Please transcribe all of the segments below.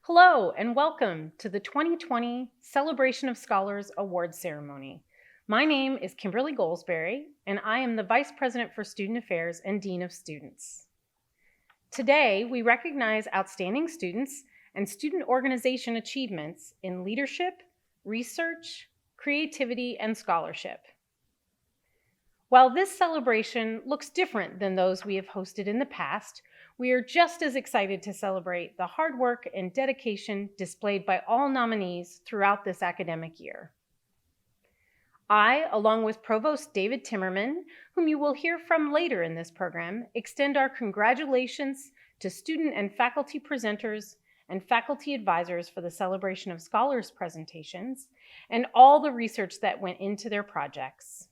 Hello and welcome to the 2020 Celebration of Scholars Award Ceremony. My name is Kimberly Goldsberry, and I am the Vice President for Student Affairs and Dean of Students. Today, we recognize outstanding students and student organization achievements in leadership, research, creativity, and scholarship. While this celebration looks different than those we have hosted in the past, we are just as excited to celebrate the hard work and dedication displayed by all nominees throughout this academic year. I, along with Provost David Timmerman, whom you will hear from later in this program, extend our congratulations to student and faculty presenters and faculty advisors for the Celebration of Scholars presentations and all the research that went into their projects.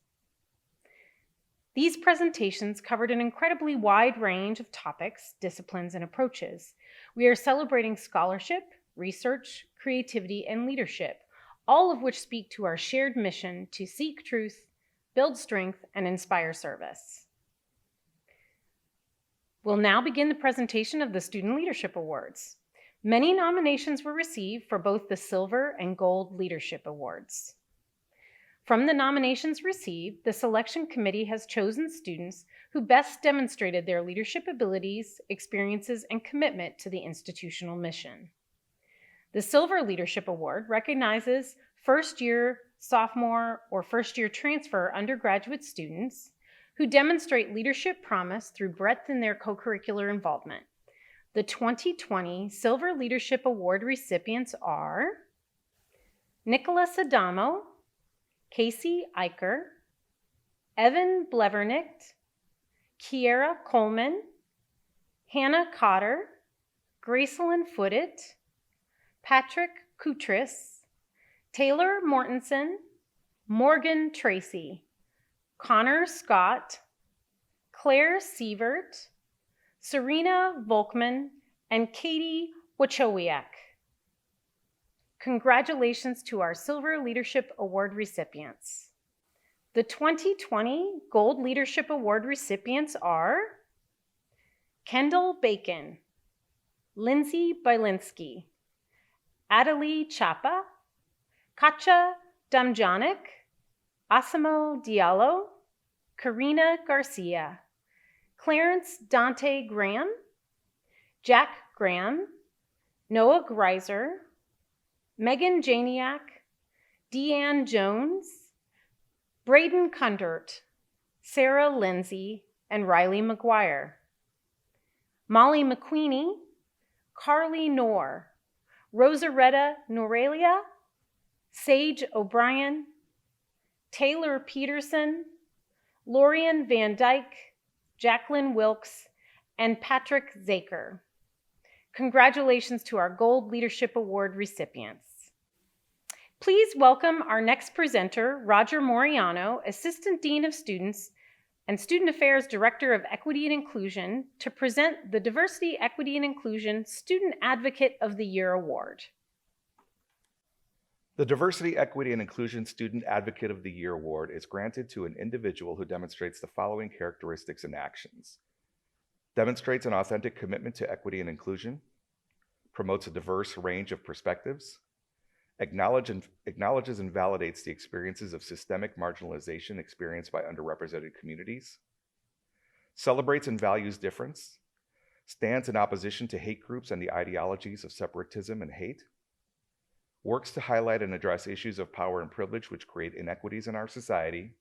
These presentations covered an incredibly wide range of topics, disciplines, and approaches. We are celebrating scholarship, research, creativity, and leadership, all of which speak to our shared mission to seek truth, build strength, and inspire service. We'll now begin the presentation of the Student Leadership Awards. Many nominations were received for both the Silver and Gold Leadership Awards. From the nominations received, the selection committee has chosen students who best demonstrated their leadership abilities, experiences, and commitment to the institutional mission. The Silver Leadership Award recognizes first-year, sophomore, or first-year transfer undergraduate students who demonstrate leadership promise through breadth in their co-curricular involvement. The 2020 Silver Leadership Award recipients are Nicholas Adamo, Casey Eicher, Evan Blevernicht, Kiera Coleman, Hannah Cotter, Gracelyn Footet, Patrick Kutris, Taylor Mortensen, Morgan Tracy, Connor Scott, Claire Sievert, Serena Volkman, and Katie Wachowiak. Congratulations to our Silver Leadership Award recipients. The 2020 Gold Leadership Award recipients are Kendall Bacon, Lindsay Bylinski, Adelie Chapa, Katja Damjanic, Asimo Diallo, Karina Garcia, Clarence Dante Graham, Jack Graham, Noah Greiser, Megan Janiak, Deanne Jones, Braden Kundert, Sarah Lindsay, and Riley McGuire. Molly McQueenie, Carly Knorr, Rosaretta Norelia, Sage O'Brien, Taylor Peterson, Lorian Van Dyke, Jacqueline Wilkes, and Patrick Zaker. Congratulations to our Gold Leadership Award recipients. Please welcome our next presenter, Roger Moriano, Assistant Dean of Students and Student Affairs Director of Equity and Inclusion, to present the Diversity, Equity, and Inclusion Student Advocate of the Year Award. The Diversity, Equity, and Inclusion Student Advocate of the Year Award is granted to an individual who demonstrates the following characteristics and actions: demonstrates an authentic commitment to equity and inclusion, promotes a diverse range of perspectives, acknowledges and validates the experiences of systemic marginalization experienced by underrepresented communities, celebrates and values difference, stands in opposition to hate groups and the ideologies of separatism and hate, works to highlight and address issues of power and privilege which create inequities in our society,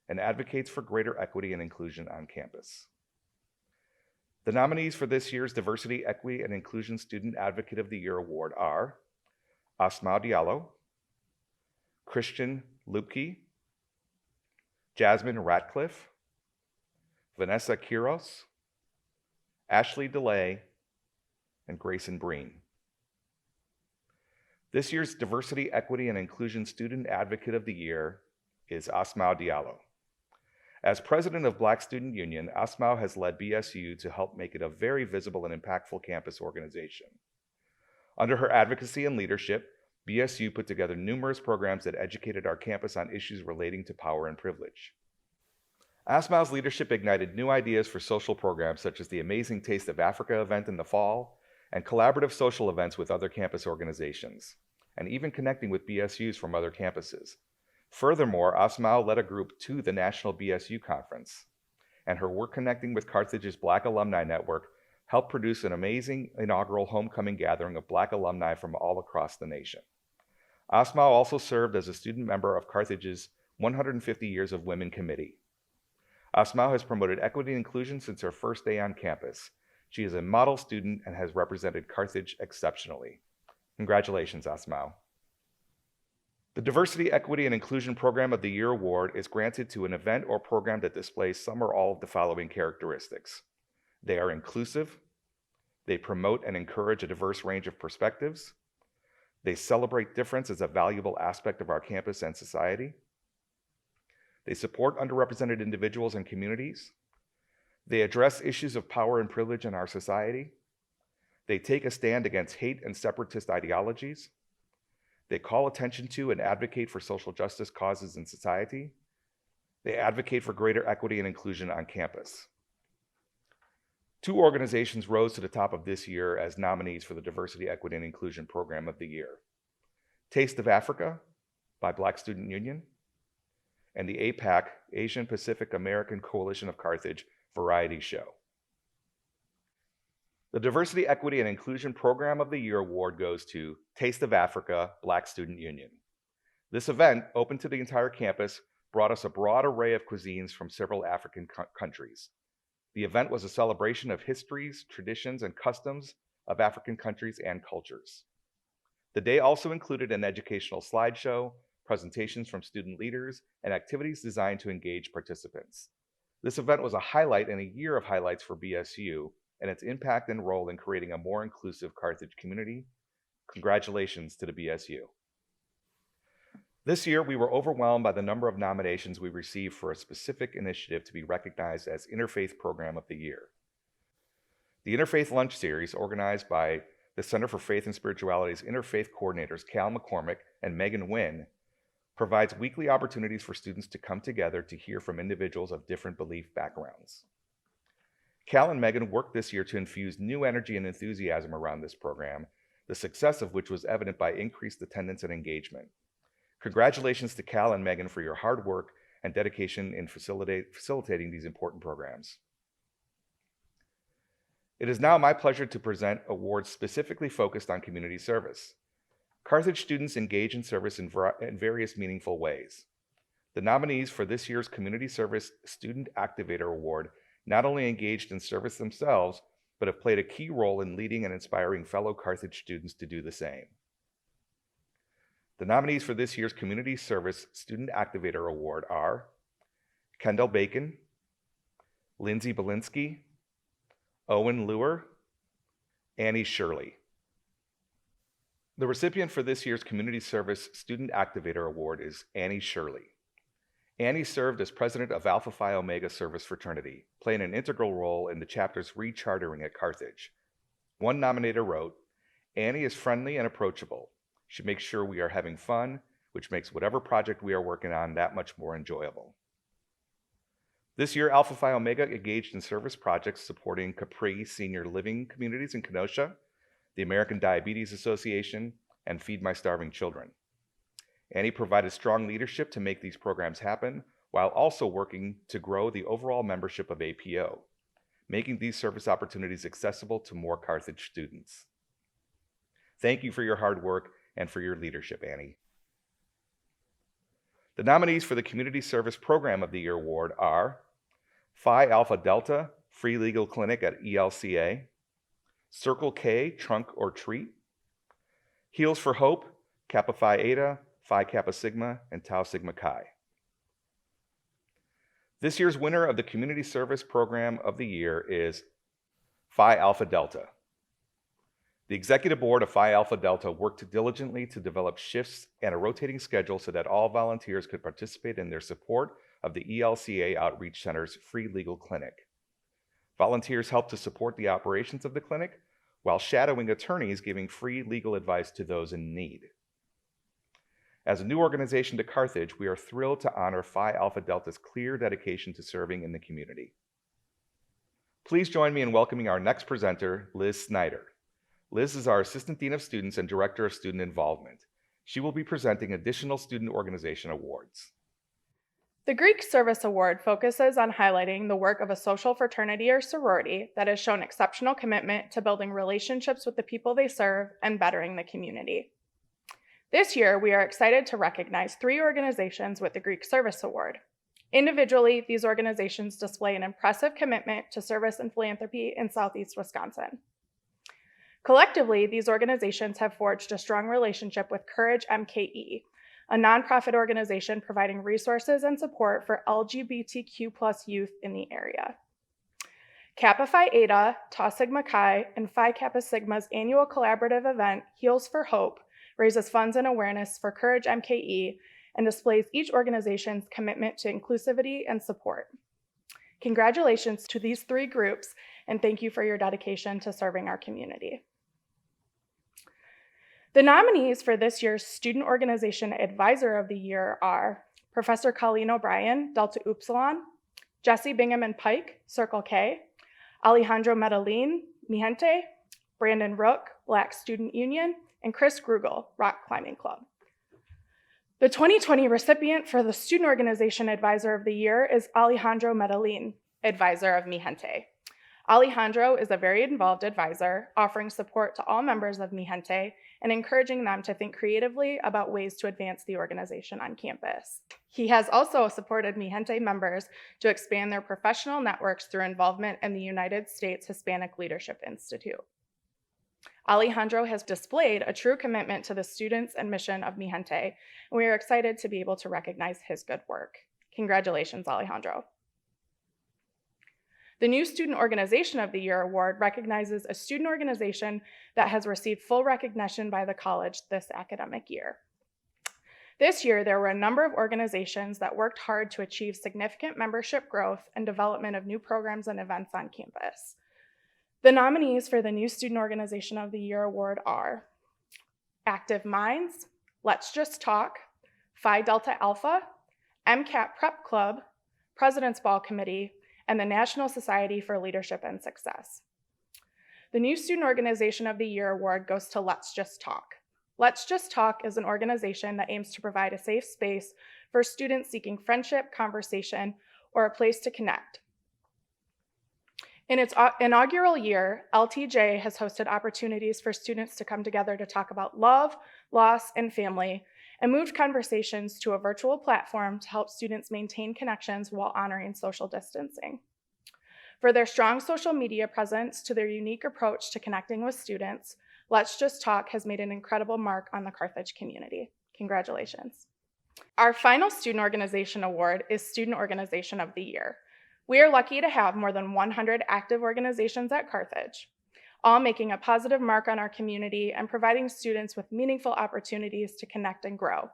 and advocates for greater equity and inclusion on campus. The nominees for this year's Diversity, Equity, and Inclusion Student Advocate of the Year Award are Asma Diallo, Christian Lupke, Jasmine Ratcliffe, Vanessa Quiros, Ashley DeLay, and Grayson Breen. This year's Diversity, Equity, and Inclusion Student Advocate of the Year is Asma Diallo. As president of Black Student Union, Asma has led BSU to help make it a very visible and impactful campus organization. Under her advocacy and leadership, BSU put together numerous programs that educated our campus on issues relating to power and privilege. Asma's leadership ignited new ideas for social programs such as the Amazing Taste of Africa event in the fall and collaborative social events with other campus organizations, and even connecting with BSUs from other campuses. Furthermore, Asmao led a group to the National BSU Conference, and her work connecting with Carthage's Black Alumni Network helped produce an amazing inaugural homecoming gathering of Black alumni from all across the nation. Asmao also served as a student member of Carthage's 150 Years of Women Committee. Asmao has promoted equity and inclusion since her first day on campus. She is a model student and has represented Carthage exceptionally. Congratulations, Asmao. The Diversity, Equity, and Inclusion Program of the Year award is granted to an event or program that displays some or all of the following characteristics. They are inclusive, they promote and encourage a diverse range of perspectives, they celebrate difference as a valuable aspect of our campus and society, they support underrepresented individuals and communities, they address issues of power and privilege in our society, they take a stand against hate and separatist ideologies, they call attention to and advocate for social justice causes in society, they advocate for greater equity and inclusion on campus. 2 organizations rose to the top of this year as nominees for the Diversity, Equity, and Inclusion Program of the Year. Taste of Africa by Black Student Union, and the APAC, Asian Pacific American Coalition of Carthage, variety show. The Diversity, Equity, and Inclusion Program of the Year award goes to Taste of Africa, Black Student Union. This event, open to the entire campus, brought us a broad array of cuisines from several African countries. The event was a celebration of histories, traditions, and customs of African countries and cultures. The day also included an educational slideshow, presentations from student leaders, and activities designed to engage participants. This event was a highlight in a year of highlights for BSU and its impact and role in creating a more inclusive Carthage community. Congratulations to the BSU. This year, we were overwhelmed by the number of nominations we received for a specific initiative to be recognized as Interfaith Program of the Year. The Interfaith Lunch Series, organized by the Center for Faith and Spirituality's Interfaith coordinators Cal McCormick and Megan Wynn, provides weekly opportunities for students to come together to hear from individuals of different belief backgrounds. Cal and Megan worked this year to infuse new energy and enthusiasm around this program, the success of which was evident by increased attendance and engagement. Congratulations to Cal and Megan for your hard work and dedication in facilitating these important programs. It is now my pleasure to present awards specifically focused on community service. Carthage students engage in service in various meaningful ways. The nominees for this year's Community Service Student Activator Award not only engaged in service themselves, but have played a key role in leading and inspiring fellow Carthage students to do the same. The nominees for this year's Community Service Student Activator Award are Kendall Bacon, Lindsay Belinsky, Owen Luer, Annie Shirley. The recipient for this year's Community Service Student Activator Award is Annie Shirley. Annie served as president of Alpha Phi Omega Service Fraternity, playing an integral role in the chapter's rechartering at Carthage. One nominator wrote, "Annie is friendly and approachable. She makes sure we are having fun, which makes whatever project we are working on that much more enjoyable." This year, Alpha Phi Omega engaged in service projects supporting Capri Senior Living Communities in Kenosha, the American Diabetes Association, and Feed My Starving Children. Annie provided strong leadership to make these programs happen, while also working to grow the overall membership of APO, making these service opportunities accessible to more Carthage students. Thank you for your hard work and for your leadership, Annie. The nominees for the Community Service Program of the Year award are Phi Alpha Delta Free Legal Clinic at ELCA, Circle K Trunk or Treat, Heals for Hope, Kappa Phi Eta, Phi Kappa Sigma, and Tau Sigma Chi. This year's winner of the Community Service Program of the Year is Phi Alpha Delta. The executive board of Phi Alpha Delta worked diligently to develop shifts and a rotating schedule so that all volunteers could participate in their support of the ELCA Outreach Center's free legal clinic. Volunteers helped to support the operations of the clinic while shadowing attorneys giving free legal advice to those in need. As a new organization to Carthage, we are thrilled to honor Phi Alpha Delta's clear dedication to serving in the community. Please join me in welcoming our next presenter, Liz Snyder. Liz is our Assistant Dean of Students and Director of Student Involvement. She will be presenting additional student organization awards. The Greek Service Award focuses on highlighting the work of a social fraternity or sorority that has shown exceptional commitment to building relationships with the people they serve and bettering the community. This year, we are excited to recognize 3 organizations with the Greek Service Award. Individually, these organizations display an impressive commitment to service and philanthropy in Southeast Wisconsin. Collectively, these organizations have forged a strong relationship with Courage MKE, a nonprofit organization providing resources and support for LGBTQ+ youth in the area. Kappa Phi Eta, Tau Sigma Chi, and Phi Kappa Sigma's annual collaborative event, Heals for Hope, raises funds and awareness for Courage MKE and displays each organization's commitment to inclusivity and support. Congratulations to these 3 groups, and thank you for your dedication to serving our community. The nominees for this year's Student Organization Advisor of the Year are Professor Colleen O'Brien, Delta Upsilon, Jesse Bingham and Pike, Circle K, Alejandro Medellin, Mi Gente, Brandon Rook, Black Student Union, and Chris Grugel, Rock Climbing Club. The 2020 recipient for the Student Organization Advisor of the Year is Alejandro Medellin, Advisor of Mi Gente. Alejandro is a very involved advisor, offering support to all members of Mi Gente and encouraging them to think creatively about ways to advance the organization on campus. He has also supported Mi Gente members to expand their professional networks through involvement in the United States Hispanic Leadership Institute. Alejandro has displayed a true commitment to the students and mission of Mi Gente, and we are excited to be able to recognize his good work. Congratulations, Alejandro. The new Student Organization of the Year award recognizes a student organization that has received full recognition by the college this academic year. This year, there were a number of organizations that worked hard to achieve significant membership growth and development of new programs and events on campus. The nominees for the new Student Organization of the Year award are Active Minds, Let's Just Talk, Phi Delta Alpha, MCAT Prep Club, President's Ball Committee, and the National Society for Leadership and Success. The new Student Organization of the Year award goes to Let's Just Talk. Let's Just Talk is an organization that aims to provide a safe space for students seeking friendship, conversation, or a place to connect. In its inaugural year, LTJ has hosted opportunities for students to come together to talk about love, loss, and family, and moved conversations to a virtual platform to help students maintain connections while honoring social distancing. For their strong social media presence to their unique approach to connecting with students, Let's Just Talk has made an incredible mark on the Carthage community. Congratulations. Our final Student Organization Award is Student Organization of the Year. We are lucky to have more than 100 active organizations at Carthage, all making a positive mark on our community and providing students with meaningful opportunities to connect and grow.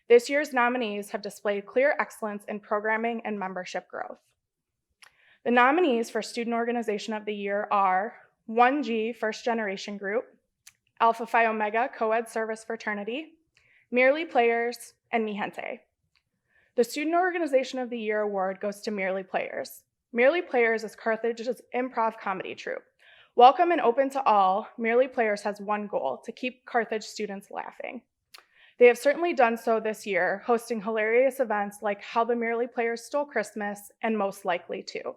This year's nominees have displayed clear excellence in programming and membership growth. The nominees for Student Organization of the Year are 1G First Generation Group, Alpha Phi Omega Co-ed Service Fraternity, Merely Players, and Mi Gente. The Student Organization of the Year award goes to Merely Players. Merely Players is Carthage's improv comedy troupe. Welcome and open to all, Merely Players has one goal: to keep Carthage students laughing. They have certainly done so this year, hosting hilarious events like How the Merely Players Stole Christmas and Most Likely To.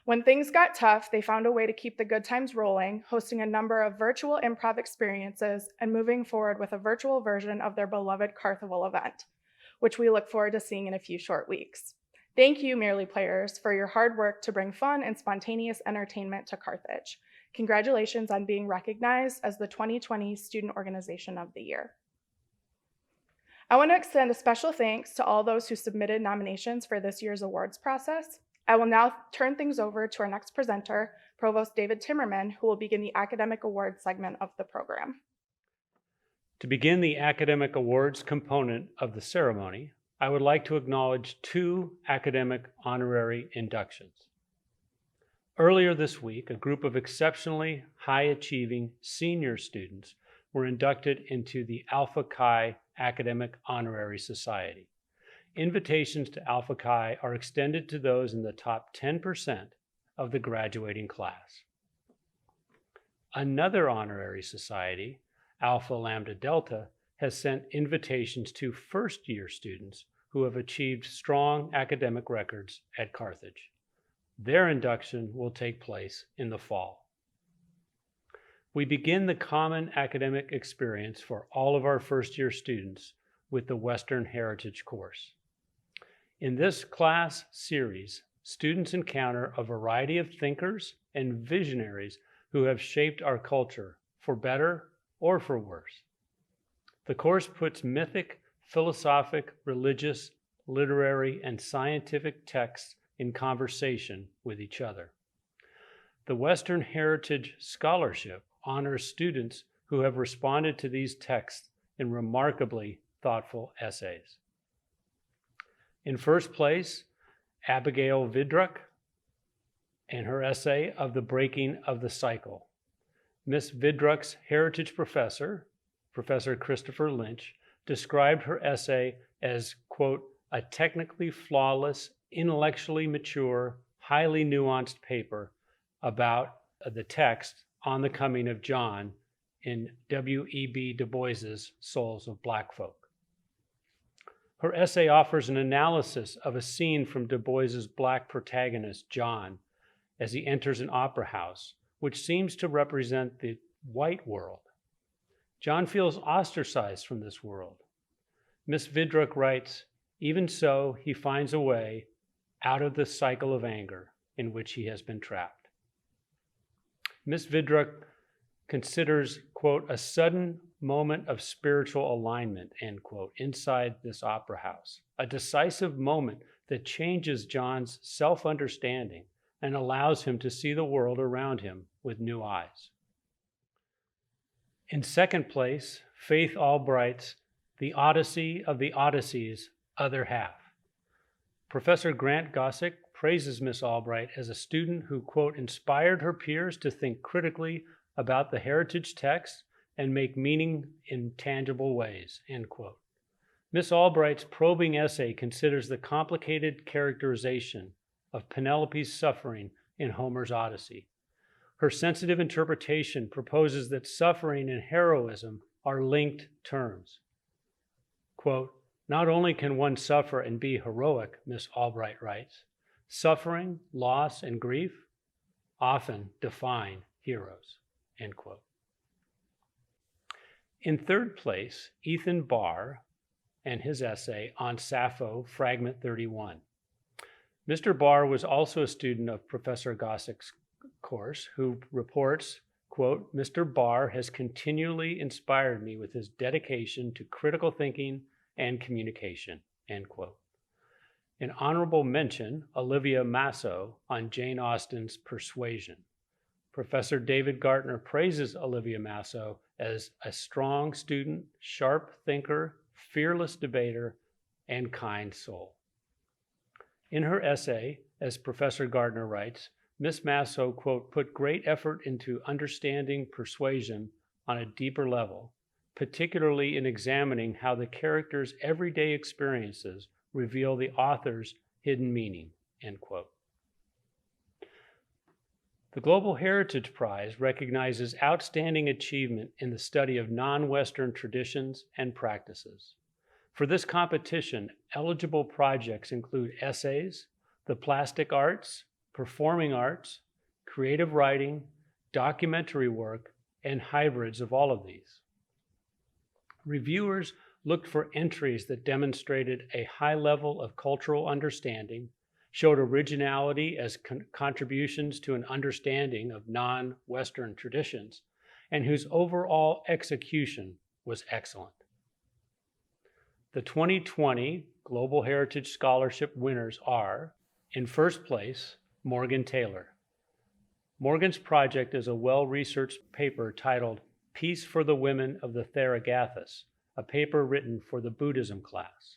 When things got tough, they found a way to keep the good times rolling, hosting a number of virtual improv experiences and moving forward with a virtual version of their beloved Carthavel event, which we look forward to seeing in a few short weeks. Thank you, Merely Players, for your hard work to bring fun and spontaneous entertainment to Carthage. Congratulations on being recognized as the 2020 Student Organization of the Year. I want to extend a special thanks to all those who submitted nominations for this year's awards process. I will now turn things over to our next presenter, Provost David Timmerman, who will begin the academic awards segment of the program. To begin the academic awards component of the ceremony, I would like to acknowledge 2 academic honorary inductions. Earlier this week, a group of exceptionally high-achieving senior students were inducted into the Alpha Chi Academic Honorary Society. Invitations to Alpha Chi are extended to those in the top 10% of the graduating class. Another honorary society, Alpha Lambda Delta, has sent invitations to first-year students who have achieved strong academic records at Carthage. Their induction will take place in the fall. We begin the common academic experience for all of our first-year students with the Western Heritage course. In this class series, students encounter a variety of thinkers and visionaries who have shaped our culture for better or for worse. The course puts mythic, philosophic, religious, literary, and scientific texts in conversation with each other. The Western Heritage Scholarship honors students who have responded to these texts in remarkably thoughtful essays. In first place, Abigail Vidruck and her essay of the breaking of the cycle. Miss Vidruck's heritage professor, Professor Christopher Lynch, described her essay as, quote, a technically flawless, intellectually mature, highly nuanced paper about the text on the coming of John in W.E.B. Du Bois's Souls of Black Folk. Her essay offers an analysis of a scene from Du Bois's Black protagonist, John, as he enters an opera house, which seems to represent the white world. John feels ostracized from this world. Miss Vidruck writes, even so, he finds a way out of the cycle of anger in which he has been trapped. Miss Vidruck considers, quote, a sudden moment of spiritual alignment, end quote, inside this opera house, a decisive moment that changes John's self-understanding and allows him to see the world around him with new eyes. In second place, Faith Albright's The Odyssey of the Odyssey's Other Half. Professor Grant Gossick praises Miss Albright as a student who, quote, inspired her peers to think critically about the heritage text and make meaning in tangible ways, end quote. Miss Albright's probing essay considers the complicated characterization of Penelope's suffering in Homer's Odyssey. Her sensitive interpretation proposes that suffering and heroism are linked terms. Quote, not only can one suffer and be heroic, Miss Albright writes, suffering, loss, and grief often define heroes, end quote. In third place, Ethan Barr and his essay on Sappho, Fragment 31. Mr. Barr was also a student of Professor Gossick's course, who reports, quote, Mr. Barr has continually inspired me with his dedication to critical thinking and communication, end quote. An honorable mention, Olivia Masso on Jane Austen's Persuasion. Professor David Gartner praises Olivia Masso as a strong student, sharp thinker, fearless debater, and kind soul. In her essay, as Professor Gardner writes, Miss Masso, quote, put great effort into understanding persuasion on a deeper level, particularly in examining how the characters' everyday experiences reveal the author's hidden meaning, end quote. The Global Heritage Prize recognizes outstanding achievement in the study of non-Western traditions and practices. For this competition, eligible projects include essays, the plastic arts, performing arts, creative writing, documentary work, and hybrids of all of these. Reviewers looked for entries that demonstrated a high level of cultural understanding, showed originality as contributions to an understanding of non-Western traditions, and whose overall execution was excellent. The 2020 Global Heritage Scholarship winners are, in first place, Morgan Taylor. Morgan's project is a well-researched paper titled Peace for the Women of the Theragathas, a paper written for the Buddhism class.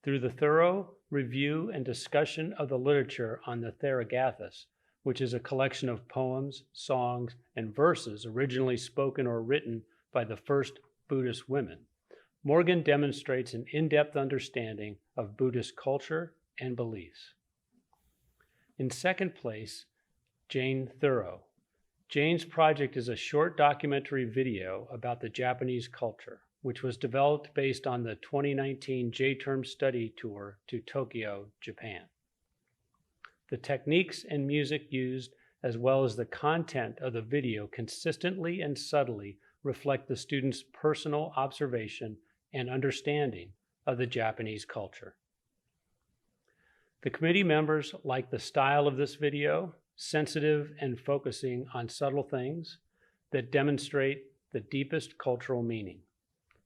Through the thorough review and discussion of the literature on the Theragathas, which is a collection of poems, songs, and verses originally spoken or written by the first Buddhist women, Morgan demonstrates an in-depth understanding of Buddhist culture and beliefs. In second place, Jane Thoreau. Jane's project is a short documentary video about the Japanese culture, which was developed based on the 2019 J-Term study tour to Tokyo, Japan. The techniques and music used, as well as the content of the video, consistently and subtly reflect the students' personal observation and understanding of the Japanese culture. The committee members like the style of this video, sensitive and focusing on subtle things that demonstrate the deepest cultural meaning.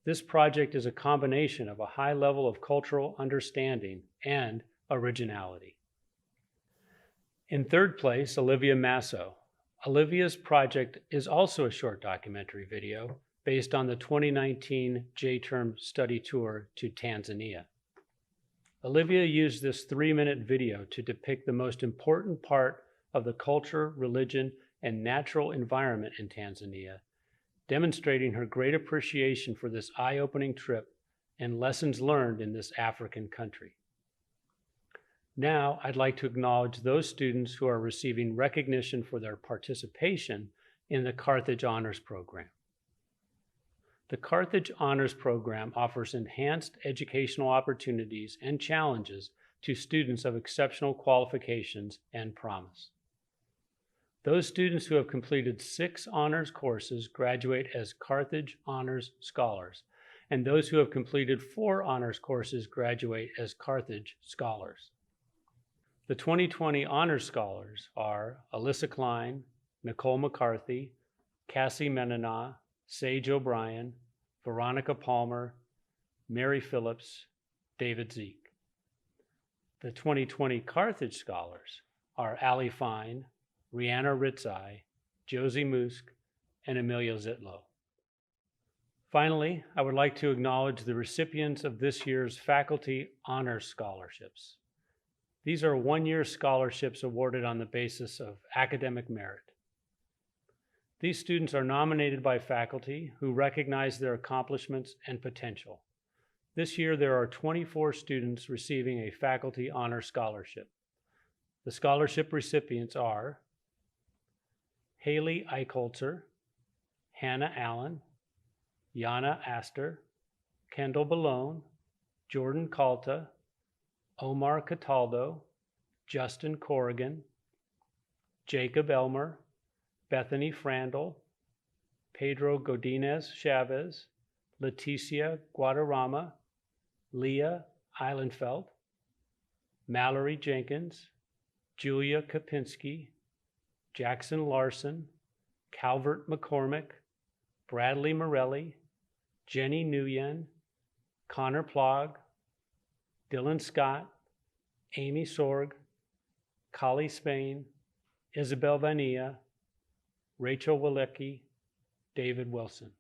This project is a combination of a high level of cultural understanding and originality. In third place, Olivia Masso. Olivia's project is also a short documentary video based on the 2019 J-Term study tour to Tanzania. Olivia used this 3-minute video to depict the most important part of the culture, religion, and natural environment in Tanzania, demonstrating her great appreciation for this eye-opening trip and lessons learned in this African country. Now, I'd like to acknowledge those students who are receiving recognition for their participation in the Carthage Honors Program. The Carthage Honors Program offers enhanced educational opportunities and challenges to students of exceptional qualifications and promise. Those students who have completed 6 honors courses graduate as Carthage Honors Scholars, and those who have completed 4 honors courses graduate as Carthage Scholars. The 2020 Honors Scholars are Alyssa Klein, Nicole McCarthy, Cassie Menina, Sage O'Brien, Veronica Palmer, Mary Phillips, David Zeke. The 2020 Carthage Scholars are Allie Fine, Rihanna Ritzai, Josie Musk, and Amelia Zitlow. Finally, I would like to acknowledge the recipients of this year's Faculty Honors Scholarships. These are 1-year scholarships awarded on the basis of academic merit. These students are nominated by faculty who recognize their accomplishments and potential. This year, there are 24 students receiving a Faculty Honor Scholarship. The scholarship recipients are Haley Eichholzer, Hannah Allen, Yana Astor, Kendall Ballone, Jordan Calta, Omar Cataldo, Justin Corrigan, Jacob Elmer, Bethany Frandl, Pedro Godinez Chavez, Leticia Guadarrama, Leah Eilenfeld, Mallory Jenkins, Julia Kopinski, Jackson Larson, Calvert McCormick, Bradley Morelli, Jenny Nguyen, Connor Plog, Dylan Scott, Amy Sorg, Kali Spain, Isabel Vanilla, Rachel Walecki, David Wilson.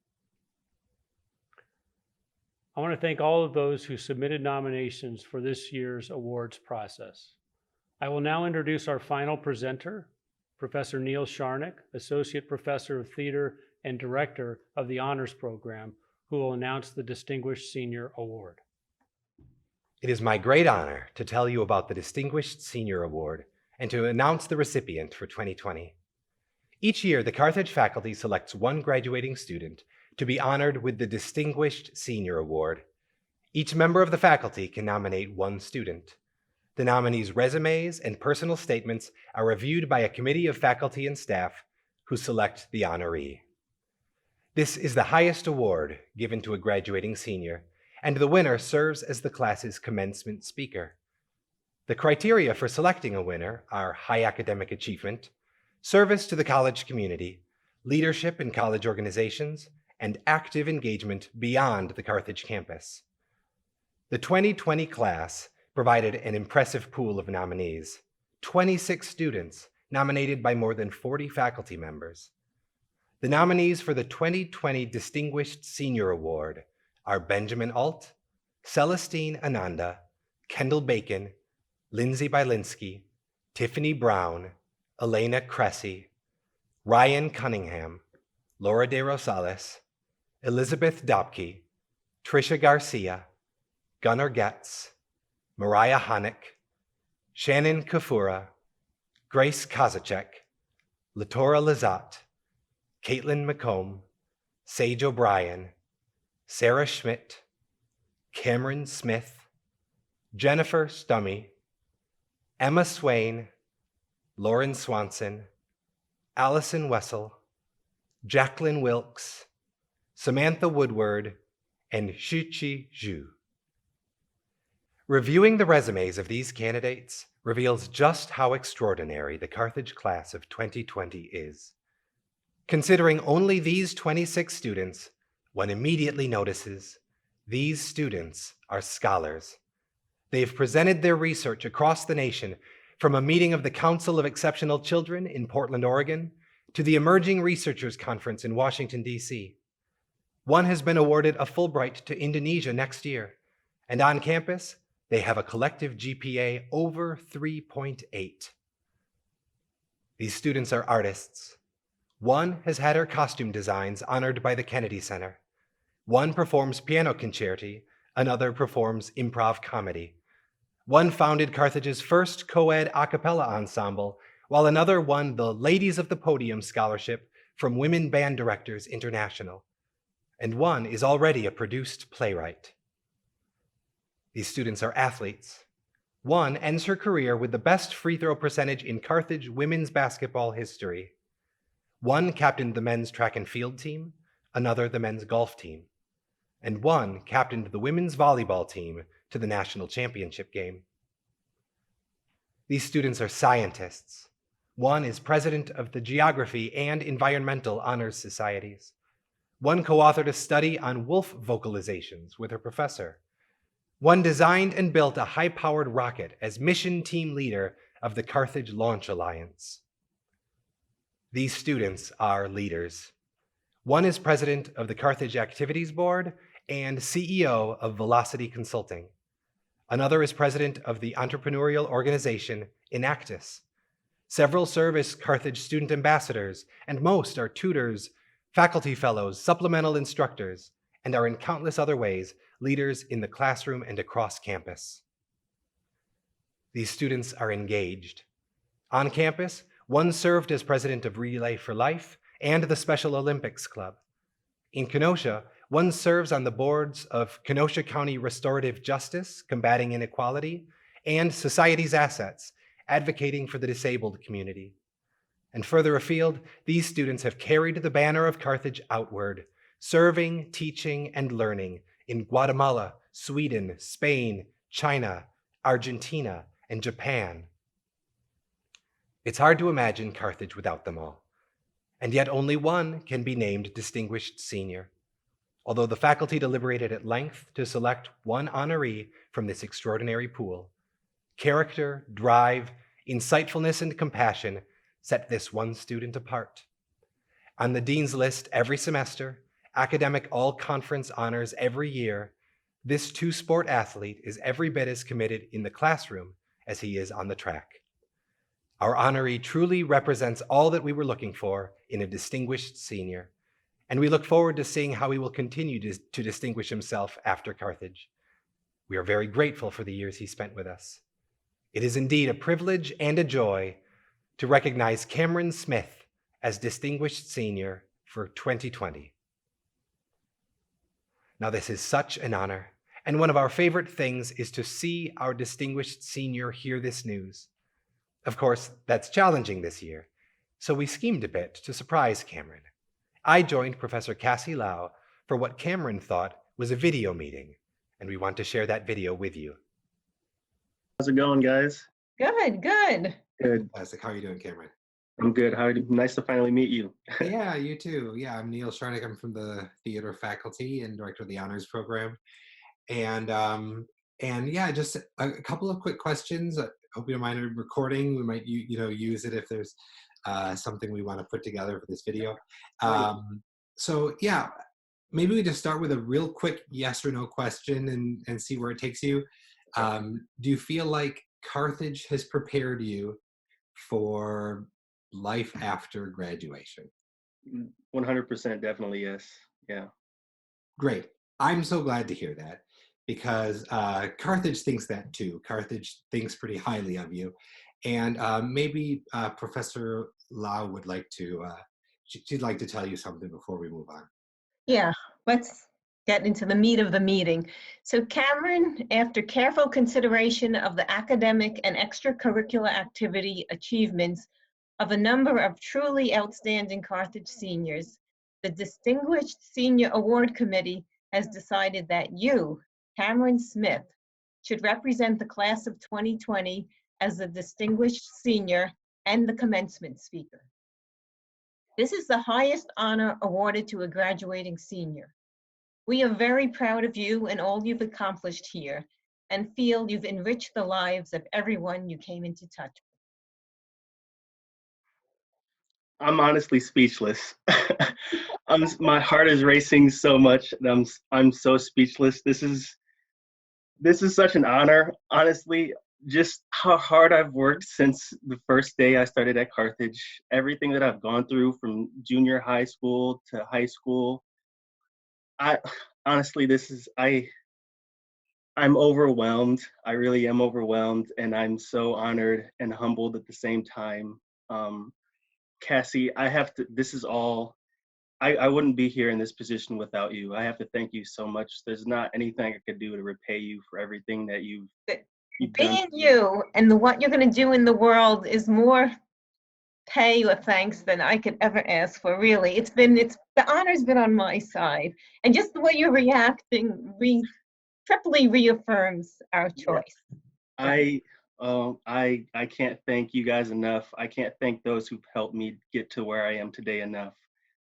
I want to thank all of those who submitted nominations for this year's awards process. I will now introduce our final presenter, Professor Neil Sharnick, Associate Professor of Theater and Director of the Honors Program, who will announce the Distinguished Senior Award. It is my great honor to tell you about the Distinguished Senior Award and to announce the recipient for 2020. Each year, the Carthage faculty selects one graduating student to be honored with the Distinguished Senior Award. Each member of the faculty can nominate one student. The nominees' resumes and personal statements are reviewed by a committee of faculty and staff who select the honoree. This is the highest award given to a graduating senior, and the winner serves as the class's commencement speaker. The criteria for selecting a winner are high academic achievement, service to the college community, leadership in college organizations, and active engagement beyond the Carthage campus. The 2020 class provided an impressive pool of nominees, 26 students nominated by more than 40 faculty members. The nominees for the 2020 Distinguished Senior Award are Benjamin Alt, Celestine Ananda, Kendall Bacon, Lindsay Bylinski, Tiffany Brown, Elena Cressy, Ryan Cunningham, Laura De Rosales, Elizabeth Dobke, Tricia Garcia, Gunnar Getz, Mariah Honick, Shannon Kafura, Grace Kozacek, Latora Lazat, Caitlin McComb, Sage O'Brien, Sarah Schmidt, Cameron Smith, Jennifer Stummy, Emma Swain, Lauren Swanson, Allison Wessel, Jacqueline Wilkes, Samantha Woodward, and Shuchi Zhu. Reviewing the resumes of these candidates reveals just how extraordinary the Carthage class of 2020 is. Considering only these 26 students, one immediately notices these students are scholars. They've presented their research across the nation, from a meeting of the Council of Exceptional Children in Portland, Oregon, to the Emerging Researchers Conference in Washington, D.C. One has been awarded a Fulbright to Indonesia next year, and on campus, they have a collective GPA over 3.8. These students are artists. One has had her costume designs honored by the Kennedy Center. One performs piano concerti, another performs improv comedy. One founded Carthage's first co-ed a cappella ensemble, while another won the Ladies of the Podium Scholarship from Women Band Directors International. And one is already a produced playwright. These students are athletes. One ends her career with the best free throw percentage in Carthage women's basketball history. One captained the men's track and field team, another the men's golf team, and one captained the women's volleyball team to the national championship game. These students are scientists. One is president of the Geography and Environmental Honors Societies. One co-authored a study on wolf vocalizations with her professor. One designed and built a high-powered rocket as mission team leader of the Carthage Launch Alliance. These students are leaders. One is president of the Carthage Activities Board and CEO of Velocity Consulting. Another is president of the entrepreneurial organization Enactus. Several serve as Carthage student ambassadors, and most are tutors, faculty fellows, supplemental instructors, and are in countless other ways leaders in the classroom and across campus. These students are engaged. On campus, one served as president of Relay for Life and the Special Olympics Club. In Kenosha, one serves on the boards of Kenosha County Restorative Justice, Combating Inequality, and Society's Assets, advocating for the disabled community. And further afield, these students have carried the banner of Carthage outward, serving, teaching, and learning in Guatemala, Sweden, Spain, China, Argentina, and Japan. It's hard to imagine Carthage without them all, and yet only one can be named Distinguished Senior. Although the faculty deliberated at length to select one honoree from this extraordinary pool, character, drive, insightfulness, and compassion set this one student apart. On the dean's list every semester, academic all-conference honors every year, this two-sport athlete is every bit as committed in the classroom as he is on the track. Our honoree truly represents all that we were looking for in a distinguished senior, and we look forward to seeing how he will continue to distinguish himself after Carthage. We are very grateful for the years he spent with us. It is indeed a privilege and a joy to recognize Cameron Smith as Distinguished Senior for 2020. Now, this is such an honor, and one of our favorite things is to see our Distinguished Senior hear this news. Of course, that's challenging this year, so we schemed a bit to surprise Cameron. I joined Professor Cassie Lau for what Cameron thought was a video meeting, and we want to share that video with you. How's it going, guys? Good. Good. Fantastic. How are you doing, Cameron? I'm good. Nice to finally meet you. Yeah, you too. Yeah, I'm Neil Sharnick. I'm from the theater faculty and director of the honors program. And yeah, just a couple of quick questions. I hope you don't mind recording. We might use it if there's something we want to put together for this video. So yeah, maybe we just start with a real quick yes or no question and see where it takes you. Do you feel like Carthage has prepared you for life after graduation? 100%, definitely yes. Yeah. Great. I'm so glad to hear that, because Carthage thinks that too. Carthage thinks pretty highly of you. And maybe Professor Lau would like to She'd like to tell you something before we move on. Yeah, let's get into the meat of the meeting. So Cameron, after careful consideration of the academic and extracurricular activity achievements of a number of truly outstanding Carthage seniors, the Distinguished Senior Award Committee has decided that you, Cameron Smith, should represent the class of 2020 as the Distinguished Senior and the commencement speaker. This is the highest honor awarded to a graduating senior. We are very proud of you and all you've accomplished here and feel you've enriched the lives of everyone you came into touch with. I'm honestly speechless. My heart is racing so much that I'm so speechless. This is such an honor. Honestly, just how hard I've worked since the first day I started at Carthage. Everything that I've gone through from junior high school to high school. I honestly, I'm overwhelmed. I really am overwhelmed, and I'm so honored and humbled at the same time. Cassie, this is all, I wouldn't be here in this position without you. I have to thank you so much. There's not anything I could do to repay you for everything that you've done. Being you and what you're going to do in the world is more pay or thanks than I could ever ask for, really. The honor's been on my side. And just the way you're reacting triply reaffirms our choice. I can't thank you guys enough. I can't thank those who've helped me get to where I am today enough.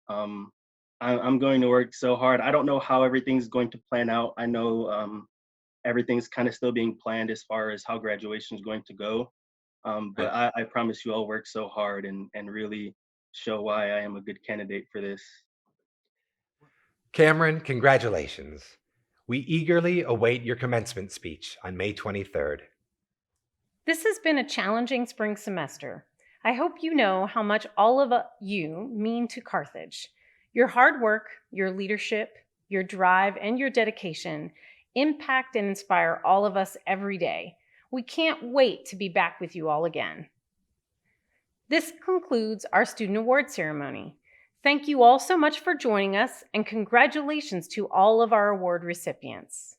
I'm going to work so hard. I don't know how everything's going to plan out. I know everything's kind of still being planned as far as how graduation is going to go. But I promise you I'll work so hard and really show why I am a good candidate for this. Cameron, congratulations. We eagerly await your commencement speech on May 23rd. This has been a challenging spring semester. I hope you know how much all of you mean to Carthage. Your hard work, your leadership, your drive, and your dedication impact and inspire all of us every day. We can't wait to be back with you all again. This concludes our Student Award Ceremony. Thank you all so much for joining us, and congratulations to all of our award recipients.